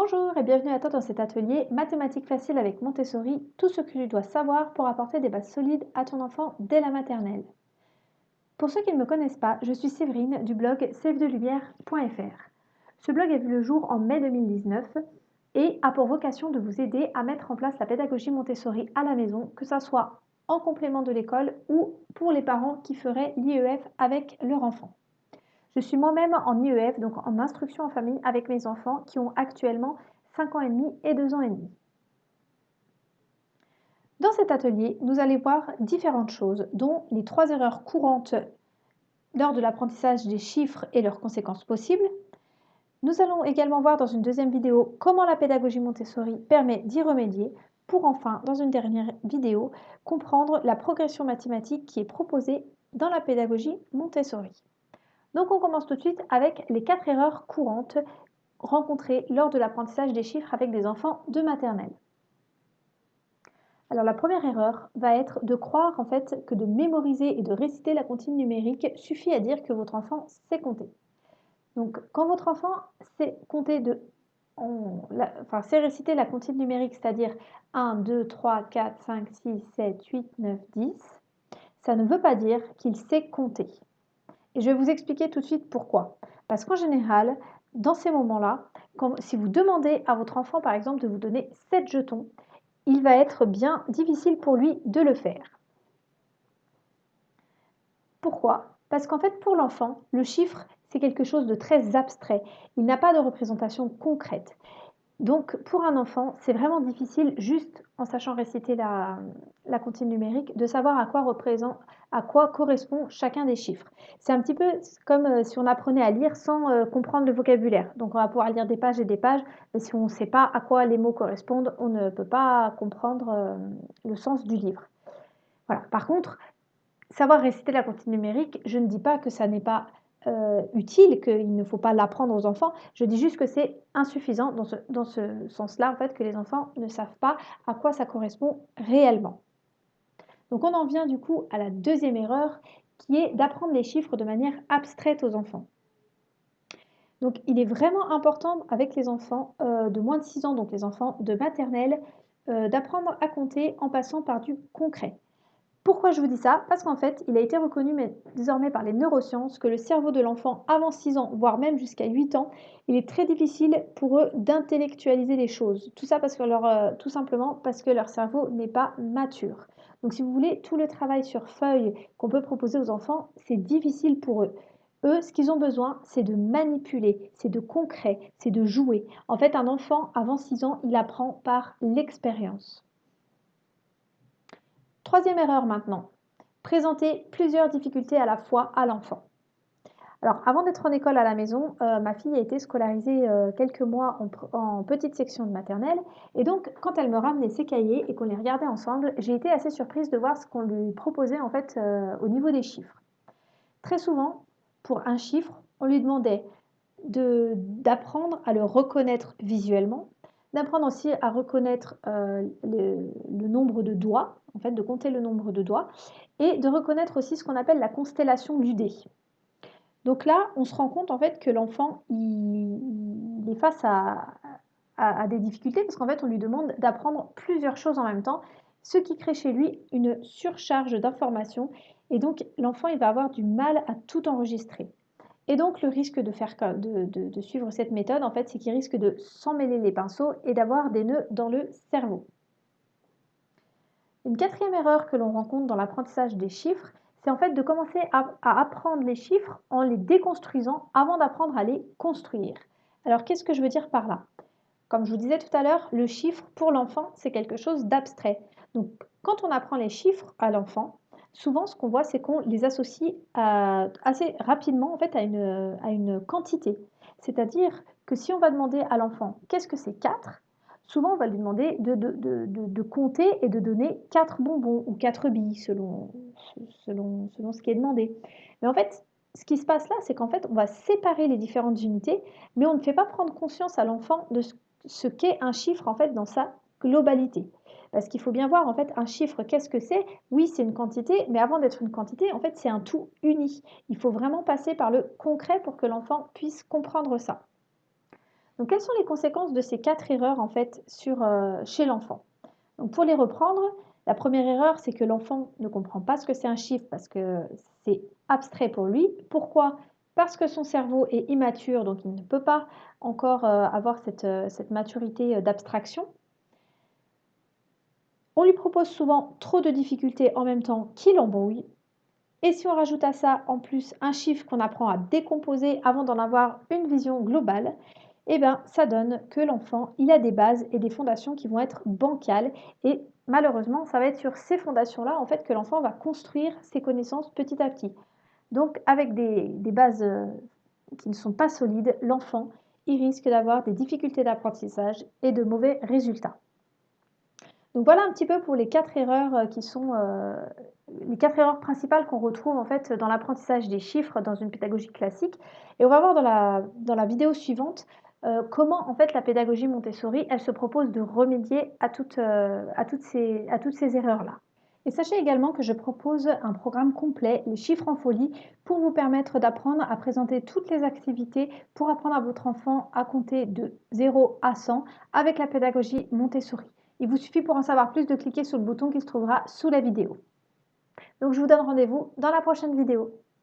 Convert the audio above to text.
Bonjour et bienvenue à toi dans cet atelier Mathématiques faciles avec Montessori, tout ce que tu dois savoir pour apporter des bases solides à ton enfant dès la maternelle. Pour ceux qui ne me connaissent pas, je suis Séverine du blog sèvedelumière.fr. Ce blog a vu le jour en mai 2019 et a pour vocation de vous aider à mettre en place la pédagogie Montessori à la maison, que ce soit en complément de l'école ou pour les parents qui feraient l'IEF avec leur enfant. Je suis moi-même en IEF, donc en instruction en famille avec mes enfants qui ont actuellement 5 ans et demi et 2 ans et demi. Dans cet atelier, nous allons voir différentes choses, dont les 3 erreurs courantes lors de l'apprentissage des chiffres et leurs conséquences possibles. Nous allons également voir dans une deuxième vidéo comment la pédagogie Montessori permet d'y remédier, pour enfin, dans une dernière vidéo, comprendre la progression mathématique qui est proposée dans la pédagogie Montessori. Donc on commence tout de suite avec les 4 erreurs courantes rencontrées lors de l'apprentissage des chiffres avec des enfants de maternelle. Alors la première erreur va être de croire en fait que de mémoriser et de réciter la comptine numérique suffit à dire que votre enfant sait compter. Donc quand votre enfant sait compter sait réciter la comptine numérique, c'est-à-dire 1, 2, 3, 4, 5, 6, 7, 8, 9, 10, ça ne veut pas dire qu'il sait compter. Et je vais vous expliquer tout de suite pourquoi. Parce qu'en général, dans ces moments-là, si vous demandez à votre enfant, par exemple, de vous donner 7 jetons, il va être bien difficile pour lui de le faire. Pourquoi? Parce qu'en fait, pour l'enfant, le chiffre, c'est quelque chose de très abstrait. Il n'a pas de représentation concrète. Donc, pour un enfant, c'est vraiment difficile, juste en sachant réciter la comptine numérique, de savoir à quoi correspond chacun des chiffres. C'est un petit peu comme si on apprenait à lire sans comprendre le vocabulaire. Donc, on va pouvoir lire des pages et des pages, mais si on ne sait pas à quoi les mots correspondent, on ne peut pas comprendre le sens du livre. Voilà. Par contre, savoir réciter la comptine numérique, je ne dis pas que ça n'est pas utile, qu'il ne faut pas l'apprendre aux enfants. Je dis juste que c'est insuffisant dans ce sens-là, en fait, que les enfants ne savent pas à quoi ça correspond réellement. Donc on en vient du coup à la deuxième erreur, qui est d'apprendre les chiffres de manière abstraite aux enfants. Donc il est vraiment important avec les enfants de moins de 6 ans, donc les enfants de maternelle, d'apprendre à compter en passant par du concret. Pourquoi je vous dis ça? Parce qu'en fait, il a été reconnu désormais par les neurosciences que le cerveau de l'enfant avant 6 ans, voire même jusqu'à 8 ans, il est très difficile pour eux d'intellectualiser les choses. Tout ça parce que tout simplement parce que leur cerveau n'est pas mature. Donc si vous voulez, tout le travail sur feuille qu'on peut proposer aux enfants, c'est difficile pour eux. Eux, ce qu'ils ont besoin, c'est de manipuler, c'est de concret, c'est de jouer. En fait, un enfant avant 6 ans, il apprend par l'expérience. Troisième erreur maintenant, présenter plusieurs difficultés à la fois à l'enfant. Alors, avant d'être en école à la maison, ma fille a été scolarisée quelques mois en petite section de maternelle. Et donc, quand elle me ramenait ses cahiers et qu'on les regardait ensemble, j'ai été assez surprise de voir ce qu'on lui proposait en fait au niveau des chiffres. Très souvent, pour un chiffre, on lui demandait d'apprendre à le reconnaître visuellement, d'apprendre aussi à reconnaître le nombre de doigts, en fait, de compter le nombre de doigts, et de reconnaître aussi ce qu'on appelle la constellation du dé. Donc là, on se rend compte en fait que l'enfant, il est face à des difficultés parce qu'en fait, on lui demande d'apprendre plusieurs choses en même temps, ce qui crée chez lui une surcharge d'informations et donc l'enfant, il va avoir du mal à tout enregistrer. Et donc le risque de suivre cette méthode, en fait, c'est qu'il risque de s'emmêler les pinceaux et d'avoir des nœuds dans le cerveau. Une quatrième erreur que l'on rencontre dans l'apprentissage des chiffres, c'est en fait de commencer à apprendre les chiffres en les déconstruisant avant d'apprendre à les construire. Alors qu'est-ce que je veux dire par là? Comme je vous disais tout à l'heure, le chiffre pour l'enfant, c'est quelque chose d'abstrait. Donc quand on apprend les chiffres à l'enfant, souvent ce qu'on voit, c'est qu'on les associe assez rapidement en fait, à une quantité. C'est-à-dire que si on va demander à l'enfant qu'est-ce que c'est 4, souvent on va lui demander de compter et de donner 4 bonbons ou 4 billes selon ce qui est demandé. Mais en fait, ce qui se passe là, c'est qu'en fait, on va séparer les différentes unités, mais on ne fait pas prendre conscience à l'enfant de ce qu'est un chiffre en fait dans sa globalité. Parce qu'il faut bien voir en fait un chiffre, qu'est-ce que c'est? Oui, c'est une quantité, mais avant d'être une quantité, en fait, c'est un tout uni. Il faut vraiment passer par le concret pour que l'enfant puisse comprendre ça. Donc, quelles sont les conséquences de ces 4 erreurs en fait chez l'enfant? Donc, pour les reprendre, la première erreur, c'est que l'enfant ne comprend pas ce que c'est un chiffre parce que c'est abstrait pour lui. Pourquoi? Parce que son cerveau est immature, donc il ne peut pas encore avoir cette maturité d'abstraction. On lui propose souvent trop de difficultés en même temps qui l'embrouillent. Et si on rajoute à ça en plus un chiffre qu'on apprend à décomposer avant d'en avoir une vision globale, eh ben, ça donne que l'enfant, il a des bases et des fondations qui vont être bancales. Et malheureusement, ça va être sur ces fondations-là en fait, que l'enfant va construire ses connaissances petit à petit. Donc, avec des bases qui ne sont pas solides, l'enfant, il risque d'avoir des difficultés d'apprentissage et de mauvais résultats. Donc voilà un petit peu pour les 4 erreurs qui sont les 4 erreurs principales qu'on retrouve en fait dans l'apprentissage des chiffres dans une pédagogie classique. Et on va voir dans la vidéo suivante comment en fait la pédagogie Montessori elle se propose de remédier à toutes ces erreurs-là. Et sachez également que je propose un programme complet, les chiffres en folie, pour vous permettre d'apprendre à présenter toutes les activités pour apprendre à votre enfant à compter de 0 à 100 avec la pédagogie Montessori. Il vous suffit pour en savoir plus de cliquer sur le bouton qui se trouvera sous la vidéo. Donc je vous donne rendez-vous dans la prochaine vidéo.